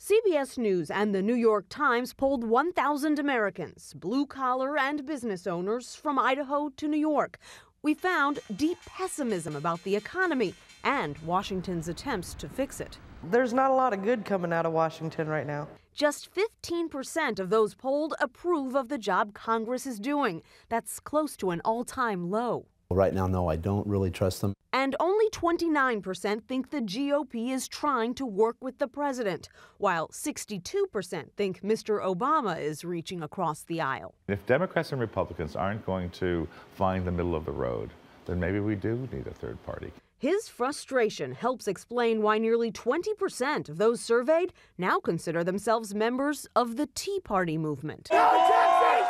CBS News and the New York Times polled 1,000 Americans, blue-collar and business owners from Idaho to New York. We found deep pessimism about the economy and Washington's attempts to fix it. There's not a lot of good coming out of Washington right now. Just 15% of those polled approve of the job Congress is doing. That's close to an all-time low. Right now, no, I don't really trust them. And only 29% think the GOP is trying to work with the president, while 62% think Mr. Obama is reaching across the aisle. If Democrats and Republicans aren't going to find the middle of the road, then maybe we do need a third party. His frustration helps explain why nearly 20% of those surveyed now consider themselves members of the Tea Party movement.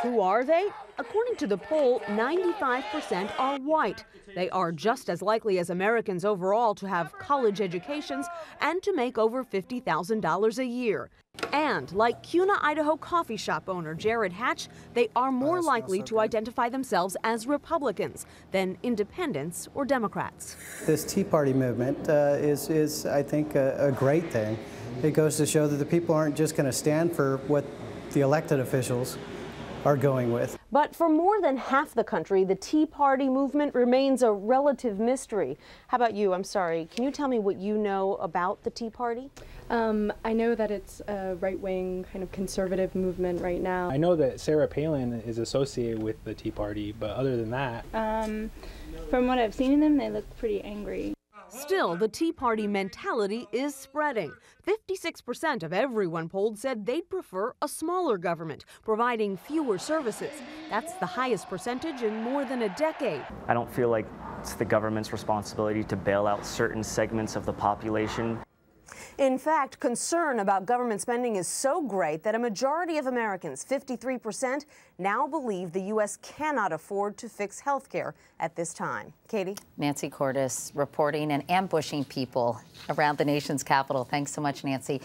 Who are they? According to the poll, 95% are white. They are just as likely as Americans overall to have college educations and to make over $50,000 a year. And like Kuna, Idaho coffee shop owner Jared Hatch, they are more likely to identify themselves as Republicans than independents or Democrats. This Tea Party movement is, I think, a great thing. It goes to show that the people aren't just going to stand for what the elected officials are going with. But for more than half the country, the Tea Party movement remains a relative mystery. How about you? I'm sorry. Can you tell me what you know about the Tea Party? I know that it's a right-wing kind of conservative movement right now. I know that Sarah Palin is associated with the Tea Party, but other than that... From what I've seen in them, they look pretty angry. Still, the Tea Party mentality is spreading. 56% of everyone polled said they'd prefer a smaller government, providing fewer services. That's the highest percentage in more than a decade. I don't feel like it's the government's responsibility to bail out certain segments of the population. In fact, concern about government spending is so great that a majority of Americans, 53%, now believe the U.S. cannot afford to fix health care at this time. Katie? Nancy Cordes reporting and ambushing people around the nation's capital. Thanks so much, Nancy.